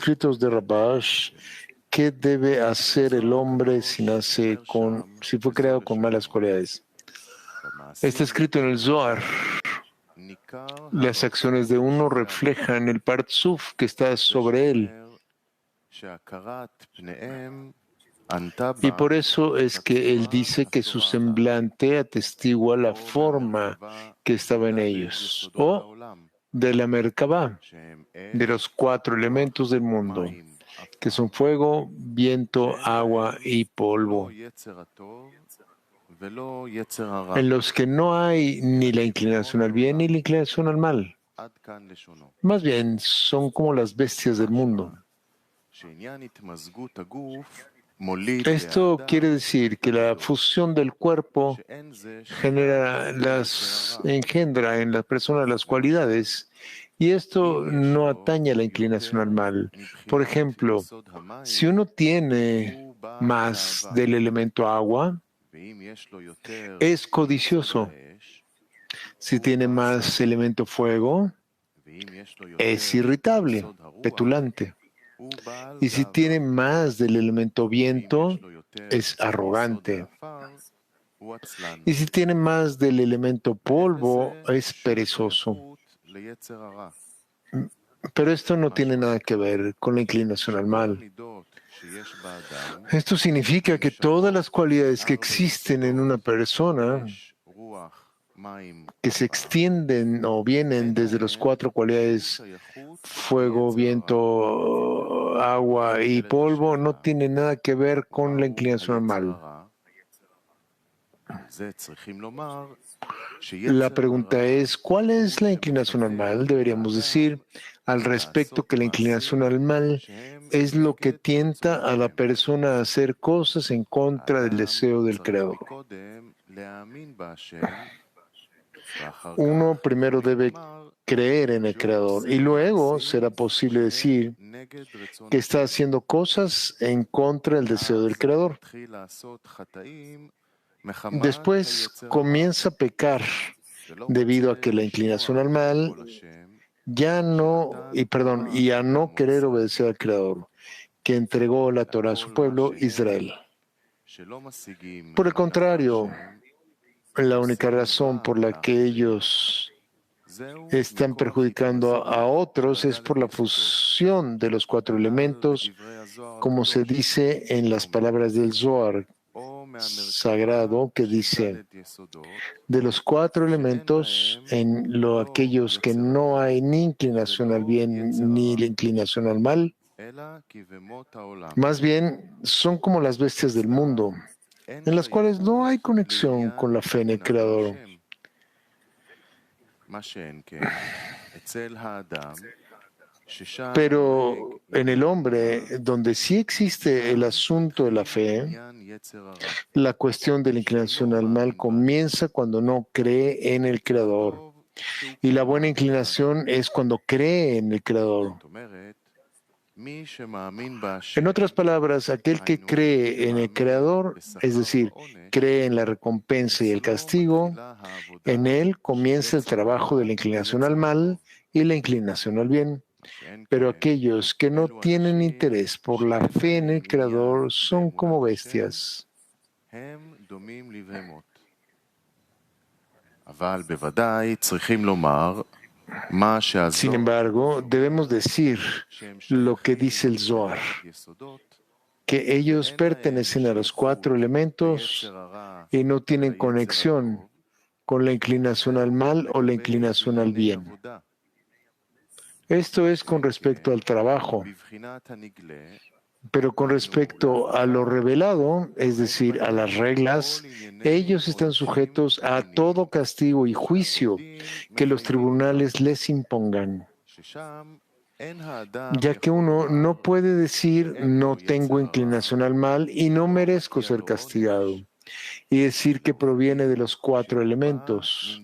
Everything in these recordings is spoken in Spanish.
escritos de Rabash, ¿qué debe hacer el hombre si fue creado con malas cualidades? Está escrito en el Zohar. Las acciones de uno reflejan el Partzuf que está sobre él. Y por eso es que él dice que su semblante atestigua la forma que estaba en ellos, o de la Merkabá, de los 4 elementos del mundo, que son fuego, viento, agua y polvo, en los que no hay ni la inclinación al bien ni la inclinación al mal. Más bien, son como las bestias del mundo. Esto quiere decir que la fusión del cuerpo engendra en la persona las cualidades, y esto no atañe a la inclinación al mal. Por ejemplo, si uno tiene más del elemento agua, es codicioso. Si tiene más elemento fuego, es irritable, petulante. Y si tiene más del elemento viento, es arrogante. Y si tiene más del elemento polvo, es perezoso. Pero esto no tiene nada que ver con la inclinación al mal. Esto significa que todas las cualidades que existen en una persona, que se extienden o vienen desde las 4 cualidades, fuego, viento, agua y polvo, no tienen nada que ver con la inclinación al mal. La pregunta es, ¿cuál es la inclinación al mal? Deberíamos decir al respecto que la inclinación al mal es lo que tienta a la persona a hacer cosas en contra del deseo del Creador. Uno primero debe creer en el Creador y luego será posible decir que está haciendo cosas en contra del deseo del Creador. Después comienza a pecar debido a que la inclinación al mal y a no querer obedecer al Creador, que entregó la Torah a su pueblo Israel. Por el contrario, la única razón por la que ellos están perjudicando a otros es por la fusión de los 4 elementos, como se dice en las palabras del Zohar sagrado, que dice: de los 4 elementos, aquellos que no hay ni inclinación al bien ni la inclinación al mal, más bien son como las bestias del mundo, en las cuales no hay conexión con la fe en el Creador. Pero en el hombre, donde sí existe el asunto de la fe, la cuestión de la inclinación al mal comienza cuando no cree en el Creador. Y la buena inclinación es cuando cree en el Creador. En otras palabras, aquel que cree en el Creador, es decir, cree en la recompensa y el castigo, en él comienza el trabajo de la inclinación al mal y la inclinación al bien. Pero aquellos que no tienen interés por la fe en el Creador son como bestias. Sin embargo, debemos decir lo que dice el Zohar, que ellos pertenecen a los 4 elementos y no tienen conexión con la inclinación al mal o la inclinación al bien. Esto es con respecto al trabajo. Pero con respecto a lo revelado, es decir, a las reglas, ellos están sujetos a todo castigo y juicio que los tribunales les impongan, ya que uno no puede decir no tengo inclinación al mal y no merezco ser castigado, y decir que proviene de los 4 elementos.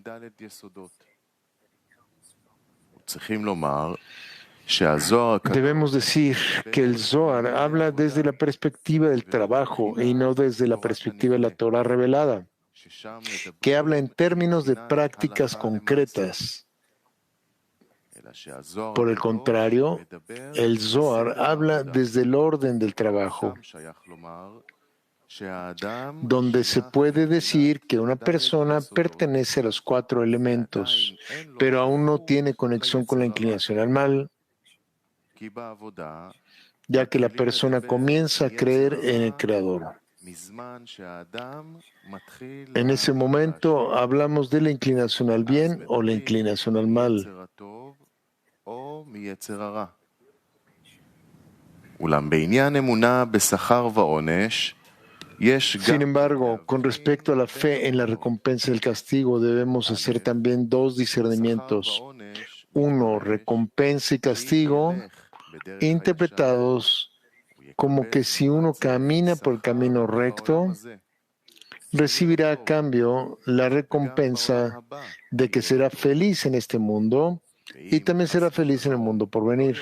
Debemos decir que el Zohar habla desde la perspectiva del trabajo y no desde la perspectiva de la Torah revelada, que habla en términos de prácticas concretas. Por el contrario, el Zohar habla desde el orden del trabajo, donde se puede decir que una persona pertenece a los 4 elementos, pero aún no tiene conexión con la inclinación al mal, ya que la persona comienza a creer en el Creador. En ese momento hablamos de la inclinación al bien o la inclinación al mal. Sin embargo, con respecto a la fe en la recompensa y el castigo, debemos hacer también 2 discernimientos. Uno, recompensa y castigo, interpretados como que si uno camina por el camino recto, recibirá a cambio la recompensa de que será feliz en este mundo y también será feliz en el mundo por venir.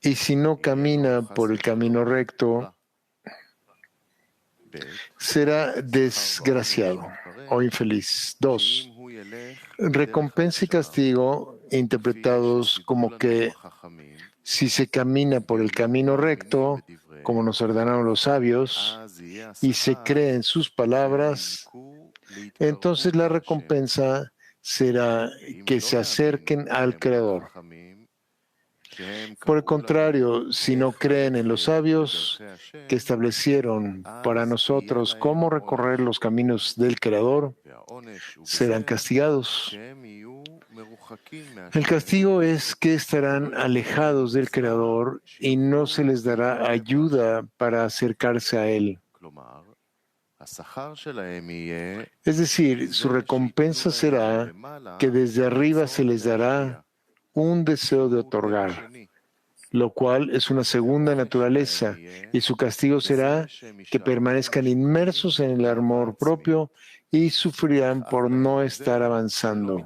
Y si no camina por el camino recto, será desgraciado o infeliz. 2. Recompensa y castigo interpretados como que si se camina por el camino recto, como nos ordenaron los sabios, y se cree en sus palabras, entonces la recompensa será que se acerquen al Creador. Por el contrario, si no creen en los sabios que establecieron para nosotros cómo recorrer los caminos del Creador, serán castigados. El castigo es que estarán alejados del Creador y no se les dará ayuda para acercarse a Él. Es decir, su recompensa será que desde arriba se les dará un deseo de otorgar, lo cual es una segunda naturaleza, y su castigo será que permanezcan inmersos en el amor propio y sufrirán por no estar avanzando.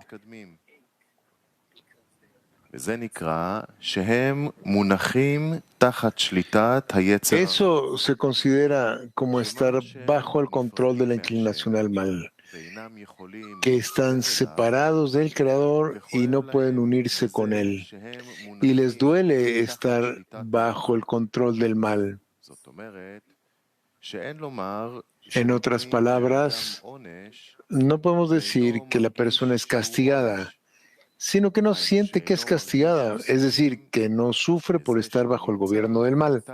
Eso se considera como estar bajo el control de la inclinación al mal, que están separados del Creador y no pueden unirse con Él, y les duele estar bajo el control del mal. En otras palabras, no podemos decir que la persona es castigada, sino que no siente que es castigada, es decir, que no sufre por estar bajo el gobierno del mal.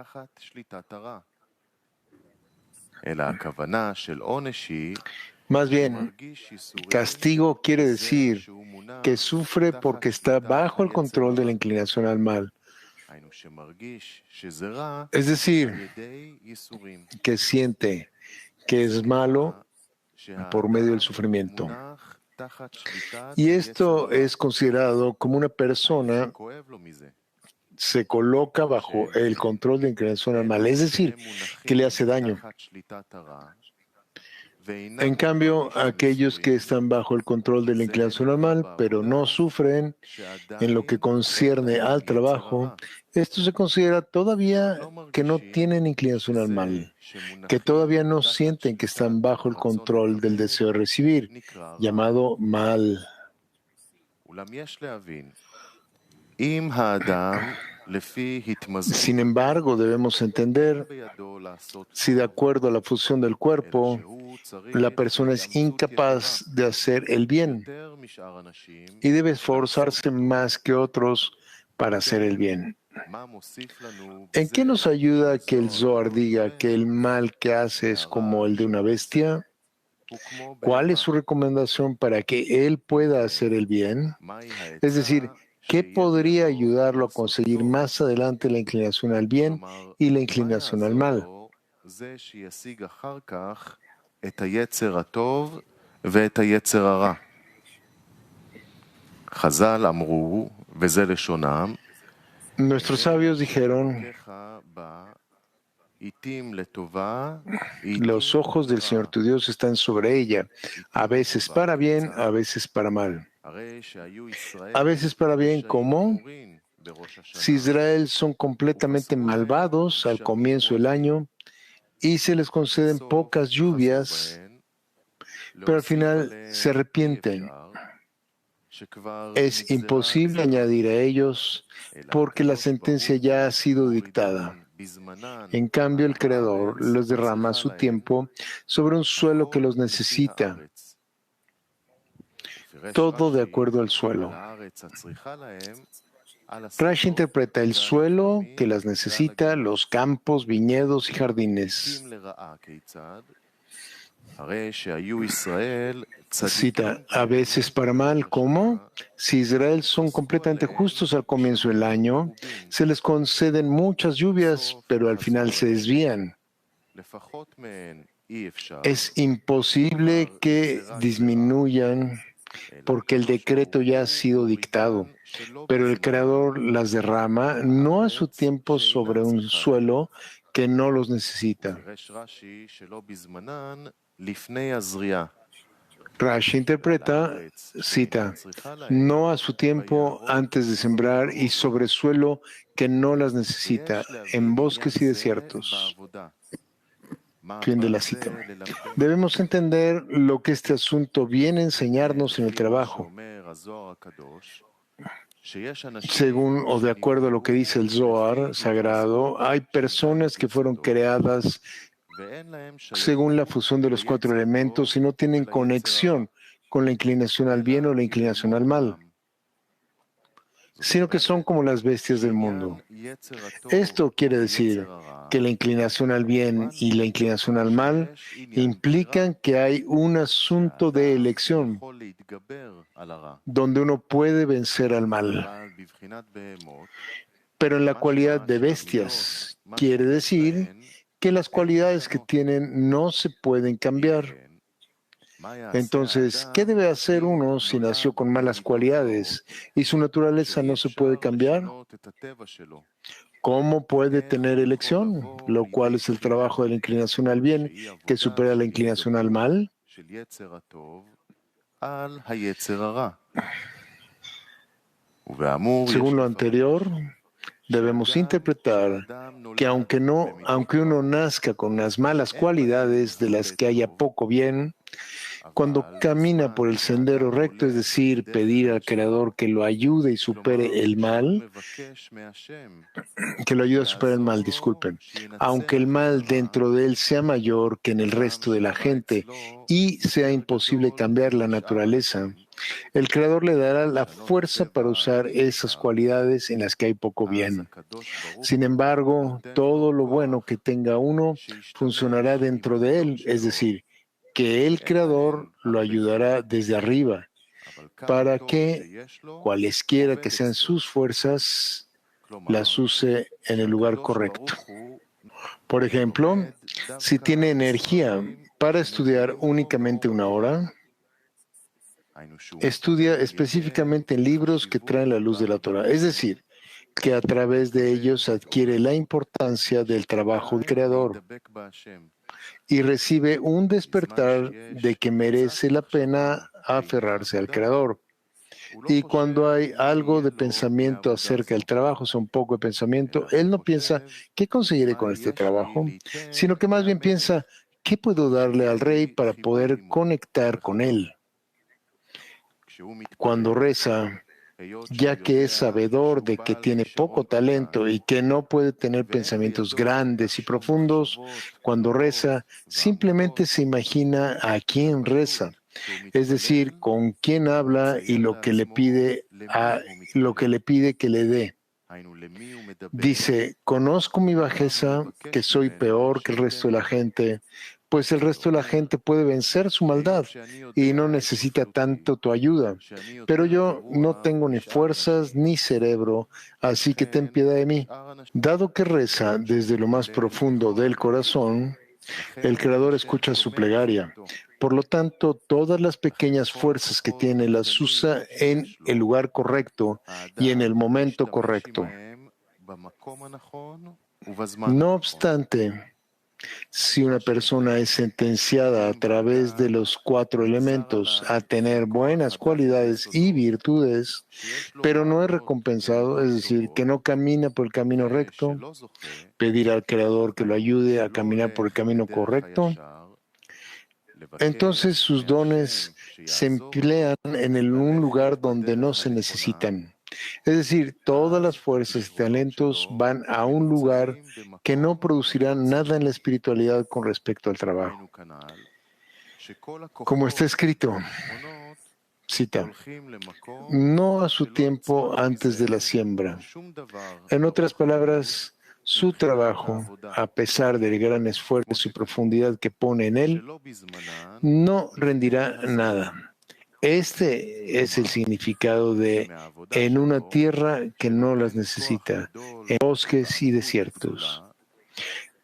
Más bien, castigo quiere decir que sufre porque está bajo el control de la inclinación al mal. Es decir, que siente que es malo por medio del sufrimiento. Y esto es considerado como una persona se coloca bajo el control de la inclinación al mal, es decir, que le hace daño. En cambio, aquellos que están bajo el control de la inclinación al mal, pero no sufren en lo que concierne al trabajo, esto se considera todavía que no tienen inclinación al mal, que todavía no sienten que están bajo el control del deseo de recibir, llamado mal. Sin embargo, debemos entender, si de acuerdo a la función del cuerpo, la persona es incapaz de hacer el bien y debe esforzarse más que otros para hacer el bien. ¿En qué nos ayuda que el Zohar diga que el mal que hace es como el de una bestia? ¿Cuál es su recomendación para que él pueda hacer el bien? Es decir, ¿qué podría ayudarlo a conseguir más adelante la inclinación al bien y la inclinación al mal? Nuestros sabios dijeron, los ojos del Señor tu Dios están sobre ella, a veces para bien, a veces para mal. A veces para bien, ¿cómo? Si Israel son completamente malvados al comienzo del año y se les conceden pocas lluvias, pero al final se arrepienten. Es imposible añadir a ellos porque la sentencia ya ha sido dictada. En cambio, el Creador los derrama a su tiempo sobre un suelo que los necesita, todo de acuerdo al suelo. Rashi interpreta el suelo que las necesita, los campos, viñedos y jardines. Cita, a veces para mal, ¿cómo? Si Israel son completamente justos al comienzo del año, se les conceden muchas lluvias, pero al final se desvían. Es imposible que disminuyan porque el decreto ya ha sido dictado, pero el Creador las derrama no a su tiempo sobre un suelo que no los necesita. Rashi interpreta, cita, no a su tiempo antes de sembrar y sobre suelo que no las necesita, en bosques y desiertos. Fin de la cita. Debemos entender lo que este asunto viene a enseñarnos en el trabajo. Según o de acuerdo a lo que dice el Zohar sagrado, hay personas que fueron creadas según la fusión de los 4 elementos y no tienen conexión con la inclinación al bien o la inclinación al mal, sino que son como las bestias del mundo. Esto quiere decir que la inclinación al bien y la inclinación al mal implican que hay un asunto de elección donde uno puede vencer al mal. Pero en la cualidad de bestias quiere decir que las cualidades que tienen no se pueden cambiar. Entonces, ¿qué debe hacer uno si nació con malas cualidades y su naturaleza no se puede cambiar? ¿Cómo puede tener elección? Lo cual es el trabajo de la inclinación al bien que supera la inclinación al mal. Según lo anterior, debemos interpretar que aunque uno nazca con unas malas cualidades de las que haya poco bien, cuando camina por el sendero recto, es decir, pedir al Creador que lo ayude y supere el mal, disculpen, aunque el mal dentro de él sea mayor que en el resto de la gente y sea imposible cambiar la naturaleza, el Creador le dará la fuerza para usar esas cualidades en las que hay poco bien. Sin embargo, todo lo bueno que tenga uno funcionará dentro de él, es decir, que el Creador lo ayudará desde arriba para que, cualesquiera que sean sus fuerzas, las use en el lugar correcto. Por ejemplo, si tiene energía para estudiar únicamente 1 hora, estudia específicamente en libros que traen la luz de la Torah, es decir, que a través de ellos adquiere la importancia del trabajo del Creador y recibe un despertar de que merece la pena aferrarse al Creador. Y cuando hay algo de pensamiento acerca del trabajo, o sea, un poco de pensamiento, él no piensa, ¿qué conseguiré con este trabajo? Sino que más bien piensa, ¿qué puedo darle al rey para poder conectar con él? Cuando reza, ya que es sabedor de que tiene poco talento y que no puede tener pensamientos grandes y profundos, cuando reza, simplemente se imagina a quién reza, es decir, con quién habla y lo que le pide que le dé. Dice, conozco mi bajeza, que soy peor que el resto de la gente, pues el resto de la gente puede vencer su maldad y no necesita tanto tu ayuda. Pero yo no tengo ni fuerzas ni cerebro, así que ten piedad de mí. Dado que reza desde lo más profundo del corazón, el Creador escucha su plegaria. Por lo tanto, todas las pequeñas fuerzas que tiene las usa en el lugar correcto y en el momento correcto. No obstante, si una persona es sentenciada a través de los 4 elementos a tener buenas cualidades y virtudes, pero no es recompensado, es decir, que no camina por el camino recto, pedir al Creador que lo ayude a caminar por el camino correcto, entonces sus dones se emplean en un lugar donde no se necesitan. Es decir, todas las fuerzas y talentos van a un lugar que no producirá nada en la espiritualidad con respecto al trabajo. Como está escrito, cita, no a su tiempo antes de la siembra. En otras palabras, su trabajo, a pesar del gran esfuerzo y profundidad que pone en él, no rendirá nada. Este es el significado de en una tierra que no las necesita, en bosques y desiertos.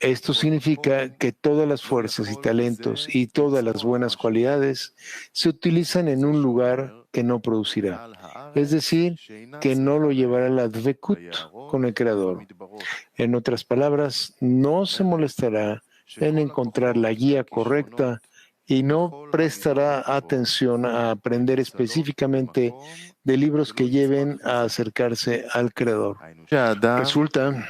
Esto significa que todas las fuerzas y talentos y todas las buenas cualidades se utilizan en un lugar que no producirá, es decir, que no lo llevará a la dvekut con el Creador. En otras palabras, no se molestará en encontrar la guía correcta y no prestará atención a aprender específicamente de libros que lleven a acercarse al Creador. Resulta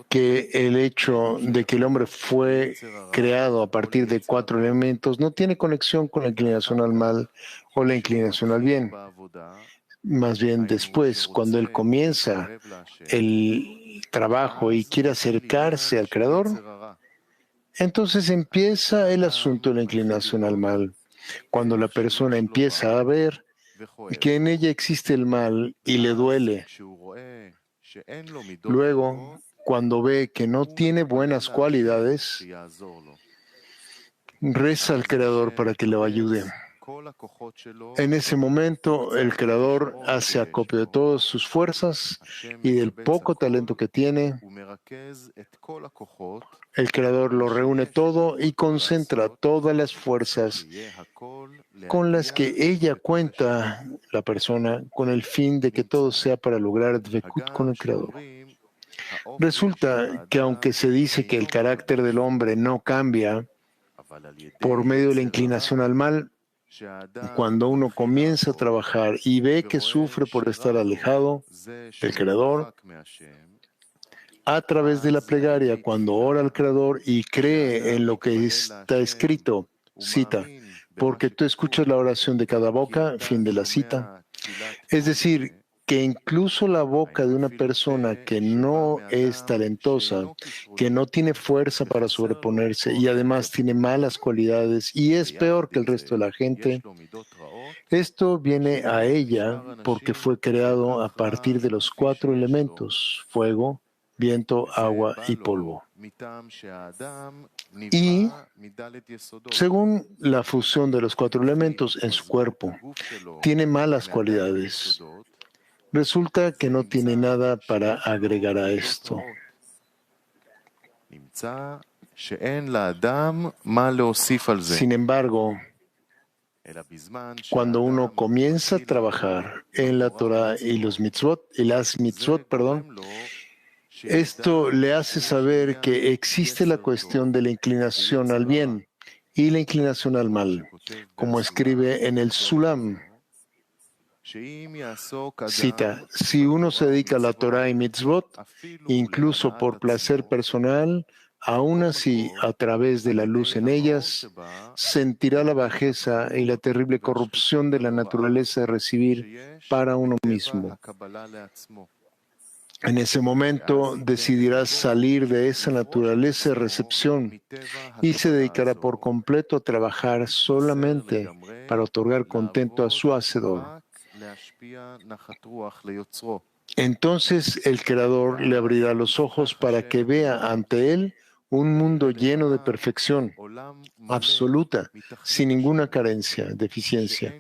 que el hecho de que el hombre fue creado a partir de 4 elementos no tiene conexión con la inclinación al mal o la inclinación al bien. Más bien después, cuando él comienza el trabajo y quiere acercarse al Creador, entonces empieza el asunto de la inclinación al mal. Cuando la persona empieza a ver que en ella existe el mal y le duele, luego, cuando ve que no tiene buenas cualidades, reza al Creador para que lo ayude. En ese momento, el Creador hace acopio de todas sus fuerzas y del poco talento que tiene. El Creador lo reúne todo y concentra todas las fuerzas con las que ella cuenta, la persona, con el fin de que todo sea para lograr dvekut con el Creador. Resulta que aunque se dice que el carácter del hombre no cambia por medio de la inclinación al mal, cuando uno comienza a trabajar y ve que sufre por estar alejado del Creador, a través de la plegaria, cuando ora al Creador y cree en lo que está escrito, cita, porque tú escuchas la oración de cada boca, fin de la cita. Es decir, que incluso la boca de una persona que no es talentosa, que no tiene fuerza para sobreponerse y además tiene malas cualidades y es peor que el resto de la gente, esto viene a ella porque fue creado a partir de los 4 elementos, fuego, viento, agua y polvo. Y según la fusión de los 4 elementos en su cuerpo, tiene malas cualidades. Resulta que no tiene nada para agregar a esto. Sin embargo, cuando uno comienza a trabajar en la Torah y las mitzvot, esto le hace saber que existe la cuestión de la inclinación al bien y la inclinación al mal, como escribe en el Sulam. Cita, si uno se dedica a la Torah y mitzvot, incluso por placer personal, aún así, a través de la luz en ellas, sentirá la bajeza y la terrible corrupción de la naturaleza de recibir para uno mismo. En ese momento decidirá salir de esa naturaleza de recepción y se dedicará por completo a trabajar solamente para otorgar contento a su Hacedor. Entonces el Creador le abrirá los ojos para que vea ante él un mundo lleno de perfección absoluta, sin ninguna carencia, deficiencia.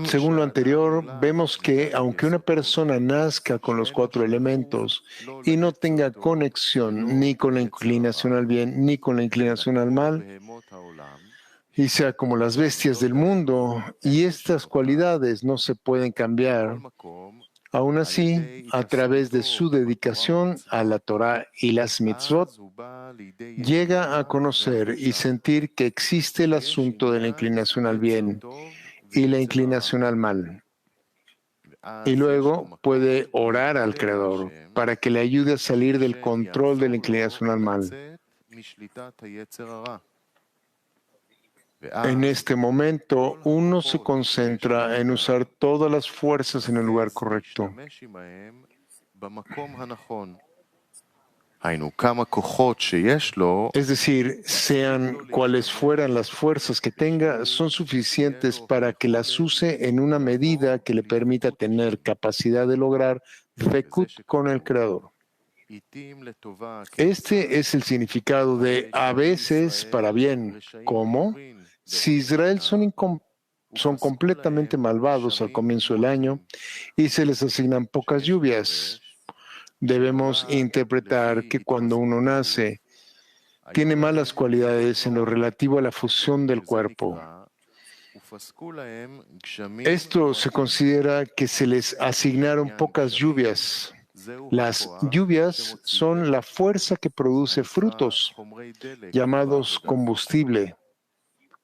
Según lo anterior, vemos que aunque una persona nazca con los 4 elementos y no tenga conexión ni con la inclinación al bien ni con la inclinación al mal, y sea como las bestias del mundo, y estas cualidades no se pueden cambiar, aún así, a través de su dedicación a la Torah y las mitzvot, llega a conocer y sentir que existe el asunto de la inclinación al bien y la inclinación al mal. y luego puede orar al Creador para que le ayude a salir del control de la inclinación al mal. En este momento, uno se concentra en usar todas las fuerzas en el lugar correcto. Es decir, sean cuales fueran las fuerzas que tenga, son suficientes para que las use en una medida que le permita tener capacidad de lograr Zekut con el Creador. Este es el significado de a veces para bien, como si Israel son completamente malvados al comienzo del año y se les asignan pocas lluvias. Debemos interpretar que cuando uno nace, tiene malas cualidades en lo relativo a la fusión del cuerpo. Esto se considera que se les asignaron pocas lluvias. Las lluvias son la fuerza que produce frutos, llamados combustible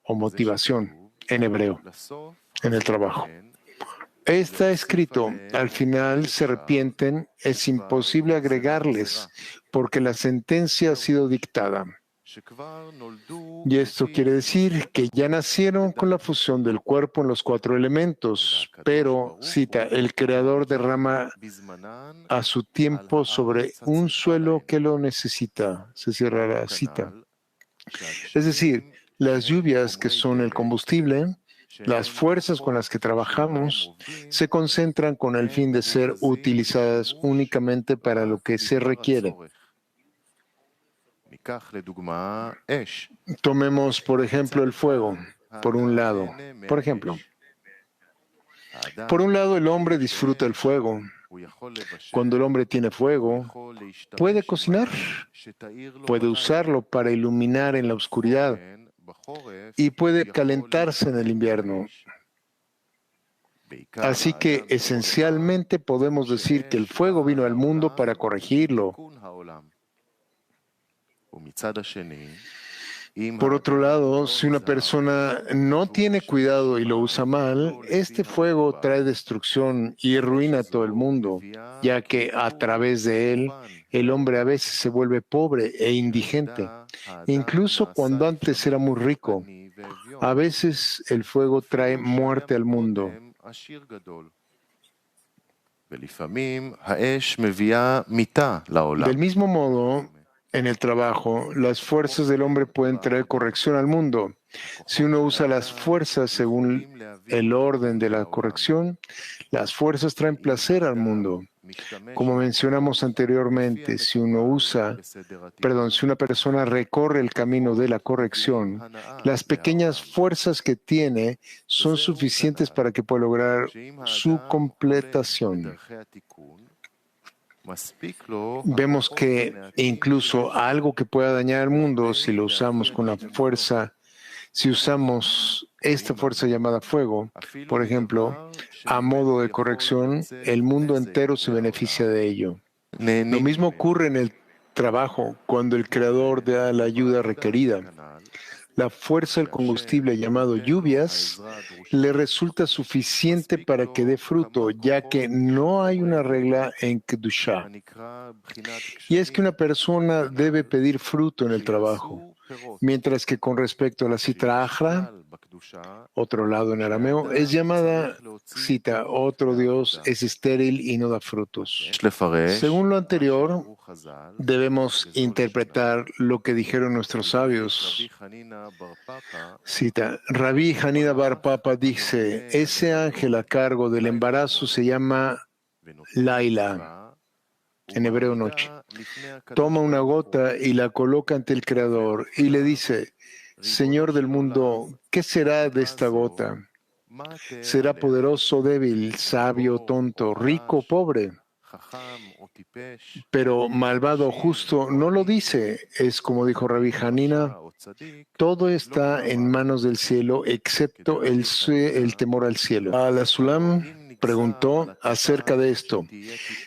o motivación en hebreo, en el trabajo. Está escrito, al final se arrepienten, es imposible agregarles, porque la sentencia ha sido dictada. Y esto quiere decir que ya nacieron con la fusión del cuerpo en los 4 elementos, pero, cita, el Creador derrama a su tiempo sobre un suelo que lo necesita. Se cierra la cita. Es decir, las lluvias que son el combustible, las fuerzas con las que trabajamos, se concentran con el fin de ser utilizadas únicamente para lo que se requiere. Tomemos, por ejemplo, el fuego, por un lado. Por ejemplo, el hombre disfruta el fuego. Cuando el hombre tiene fuego, puede cocinar, puede usarlo para iluminar en la oscuridad y puede calentarse en el invierno. Así que esencialmente podemos decir que el fuego vino al mundo para corregirlo. Por otro lado, si una persona no tiene cuidado y lo usa mal, este fuego trae destrucción y arruina a todo el mundo, ya que a través de él, el hombre a veces se vuelve pobre e indigente, incluso cuando antes era muy rico. A veces el fuego trae muerte al mundo. Del mismo modo, en el trabajo, las fuerzas del hombre pueden traer corrección al mundo. Si uno usa las fuerzas según el orden de la corrección, las fuerzas traen placer al mundo. Como mencionamos anteriormente, si una persona recorre el camino de la corrección, las pequeñas fuerzas que tiene son suficientes para que pueda lograr su completación. Vemos que incluso algo que pueda dañar al mundo, si lo usamos con la fuerza, si usamos esta fuerza llamada fuego, por ejemplo, a modo de corrección, el mundo entero se beneficia de ello. Lo mismo ocurre en el trabajo cuando el Creador da la ayuda requerida. La fuerza del combustible llamado lluvias le resulta suficiente para que dé fruto, ya que no hay una regla en Kedushá. Y es que una persona debe pedir fruto en el trabajo, mientras que con respecto a la citra Achra, otro lado en arameo, es llamada cita, otro Dios es estéril y no da frutos. Según lo anterior, debemos interpretar lo que dijeron nuestros sabios. Cita, Rabí Hanina Bar Papa dice, ese ángel a cargo del embarazo se llama Laila, en hebreo noche. Toma una gota y la coloca ante el Creador y le dice, Señor del mundo, ¿qué será de esta gota? ¿Será poderoso, débil, sabio, tonto, rico, pobre? Pero malvado o justo no lo dice. Es como dijo Rabí Hanina, todo está en manos del cielo excepto el temor al cielo. Al-Sulam preguntó acerca de esto.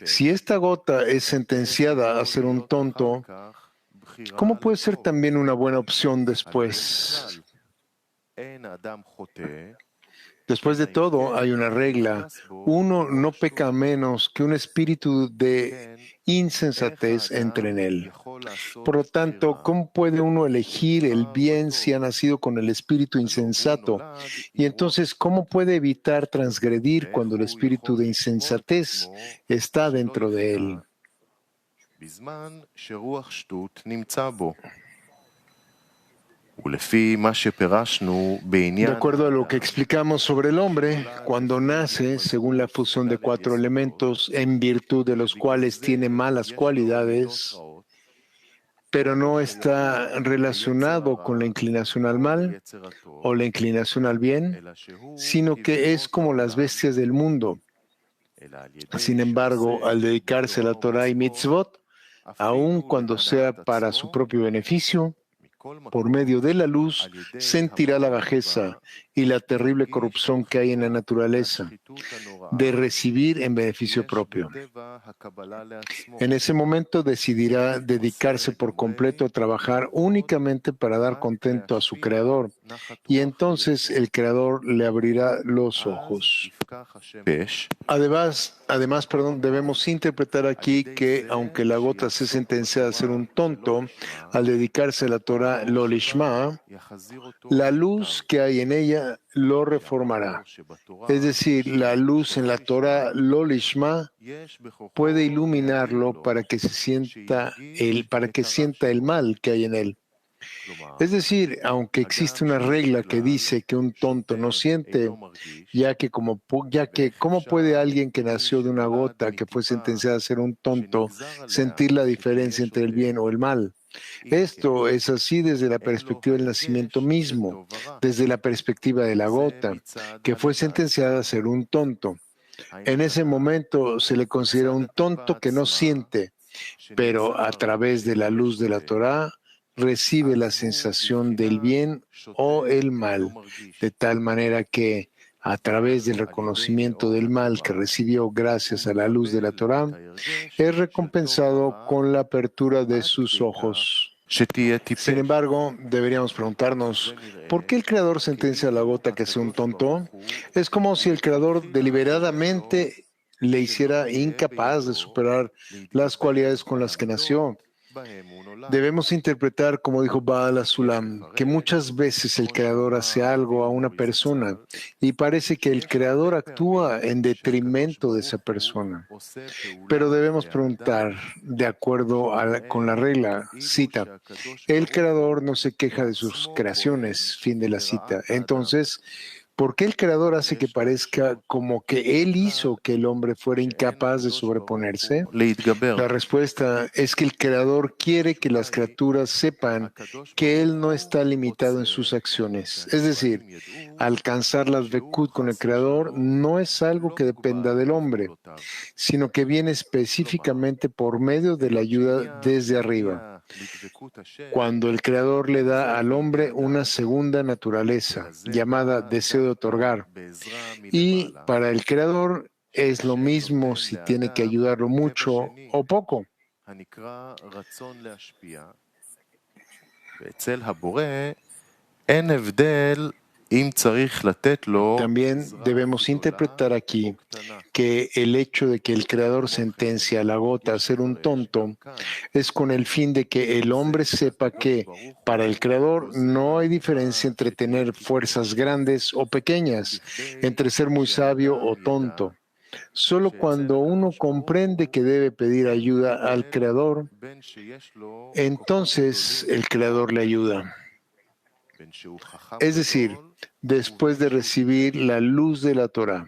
Si esta gota es sentenciada a ser un tonto, ¿cómo puede ser también una buena opción después? Después de todo, hay una regla. Uno no peca a menos que un espíritu de insensatez entre en él. Por lo tanto, ¿cómo puede uno elegir el bien si ha nacido con el espíritu insensato? Y entonces, ¿cómo puede evitar transgredir cuando el espíritu de insensatez está dentro de él? De acuerdo a lo que explicamos sobre el hombre, cuando nace, según la fusión de 4 elementos, en virtud de los cuales tiene malas cualidades, pero no está relacionado con la inclinación al mal o la inclinación al bien, sino que es como las bestias del mundo. Sin embargo, al dedicarse a la Torah y mitzvot, aun cuando sea para su propio beneficio, por medio de la luz, sentirá la bajeza y la terrible corrupción que hay en la naturaleza de recibir en beneficio propio. En ese momento decidirá dedicarse por completo a trabajar únicamente para dar contento a su Creador, y entonces el Creador le abrirá los ojos. Además, debemos interpretar aquí que, aunque la gota se sentencia a ser un tonto, al dedicarse a la Torah lo lishma, la luz que hay en ella lo reformará. Es decir, la luz en la Torah lo lishma puede iluminarlo para que sienta el mal que hay en él. Es decir, aunque existe una regla que dice que un tonto no siente, ya que ¿cómo puede alguien que nació de una gota que fue sentenciada a ser un tonto sentir la diferencia entre el bien o el mal? Esto es así desde la perspectiva del nacimiento mismo, desde la perspectiva de la gota, que fue sentenciada a ser un tonto. En ese momento se le considera un tonto que no siente, pero a través de la luz de la Torá recibe la sensación del bien o el mal, de tal manera que a través del reconocimiento del mal que recibió gracias a la luz de la Torá, es recompensado con la apertura de sus ojos. Sin embargo, deberíamos preguntarnos, ¿por qué el Creador sentencia a la gota que sea un tonto? Es como si el Creador deliberadamente le hiciera incapaz de superar las cualidades con las que nació. Debemos interpretar, como dijo Baal Sulam, que muchas veces el Creador hace algo a una persona y parece que el Creador actúa en detrimento de esa persona. Pero debemos preguntar, de acuerdo con la regla, cita, el Creador no se queja de sus creaciones, fin de la cita. Entonces, ¿por qué el Creador hace que parezca como que Él hizo que el hombre fuera incapaz de sobreponerse? La respuesta es que el Creador quiere que las criaturas sepan que Él no está limitado en sus acciones. Es decir, alcanzar las Vekut con el Creador no es algo que dependa del hombre, sino que viene específicamente por medio de la ayuda desde arriba. Cuando el Creador le da al hombre una segunda naturaleza, llamada deseo de otorgar, y para el Creador es lo mismo si tiene que ayudarlo mucho o poco. También debemos interpretar aquí que el hecho de que el Creador sentencia a la gota a ser un tonto es con el fin de que el hombre sepa que para el Creador no hay diferencia entre tener fuerzas grandes o pequeñas, entre ser muy sabio o tonto. Solo cuando uno comprende que debe pedir ayuda al Creador, entonces el Creador le ayuda. Es decir, después de recibir la luz de la Torah,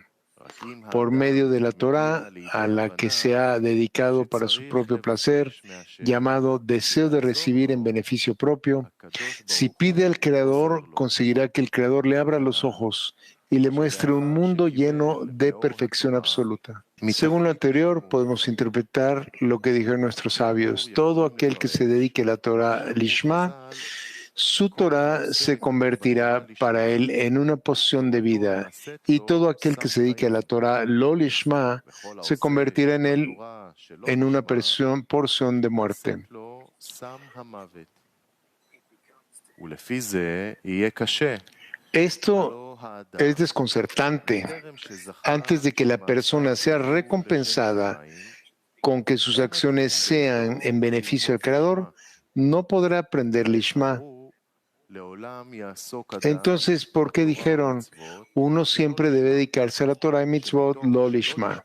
por medio de la Torah a la que se ha dedicado para su propio placer, llamado deseo de recibir en beneficio propio, si pide al Creador, conseguirá que el Creador le abra los ojos y le muestre un mundo lleno de perfección absoluta. Según lo anterior, podemos interpretar lo que dijeron nuestros sabios. Todo aquel que se dedique a la Torah Lishma, su Torah se convertirá para él en una posición de vida, y todo aquel que se dedique a la Torah lo lishma se convertirá en él en una porción de muerte. Esto es desconcertante. Antes de que la persona sea recompensada con que sus acciones sean en beneficio del Creador, no podrá aprender Lishma. Entonces, ¿por qué dijeron uno siempre debe dedicarse a la Torah y Mitzvot, lo Lishma?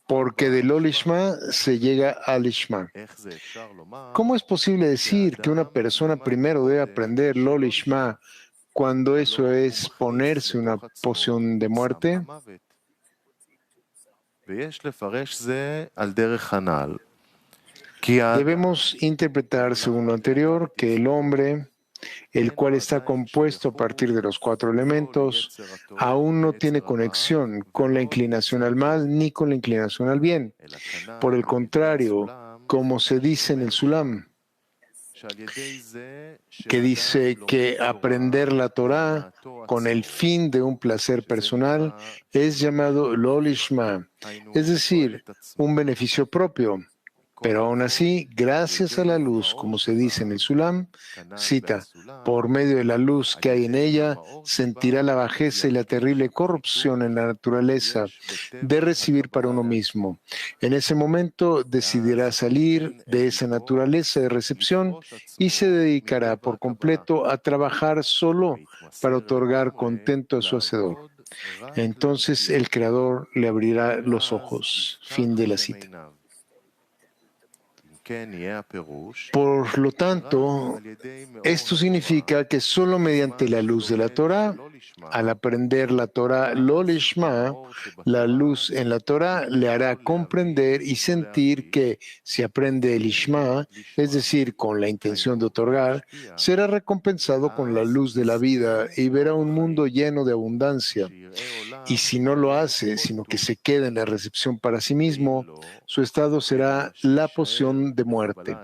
Porque de lo Lishma se llega al Lishma. ¿Cómo es posible decir que una persona primero debe aprender lo Lishma cuando eso es ponerse una poción de muerte? Debemos interpretar, según lo anterior, que el hombre, el cual está compuesto a partir de los 4 elementos, aún no tiene conexión con la inclinación al mal ni con la inclinación al bien. Por el contrario, como se dice en el Sulam, que dice que aprender la Torah con el fin de un placer personal es llamado lo lishma, es decir, un beneficio propio. Pero aún así, gracias a la luz, como se dice en el Sulam, cita, por medio de la luz que hay en ella, sentirá la bajeza y la terrible corrupción en la naturaleza de recibir para uno mismo. En ese momento decidirá salir de esa naturaleza de recepción y se dedicará por completo a trabajar solo para otorgar contento a su Hacedor. Entonces el Creador le abrirá los ojos. Fin de la cita. Por lo tanto, esto significa que solo mediante la luz de la Torah, al aprender la Torah lo lishma, la luz en la Torah le hará comprender y sentir que si aprende el lishma, es decir, con la intención de otorgar, será recompensado con la luz de la vida y verá un mundo lleno de abundancia. Y si no lo hace, sino que se queda en la recepción para sí mismo, su estado será la poción de muerte.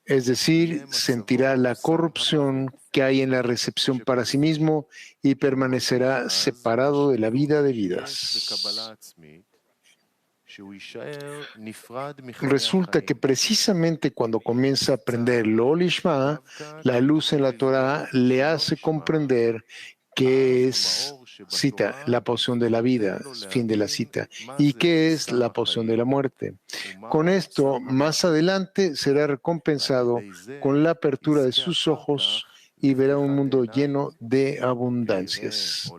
Es decir, sentirá la corrupción que hay en la recepción para sí mismo y permanecerá separado de la vida de vidas. Resulta que precisamente cuando comienza a aprender lo lishma, la luz en la Torah le hace comprender que es, cita, la poción de la vida, fin de la cita, y que es la poción de la muerte. Con esto, más adelante será recompensado con la apertura de sus ojos y verá un mundo lleno de abundancias.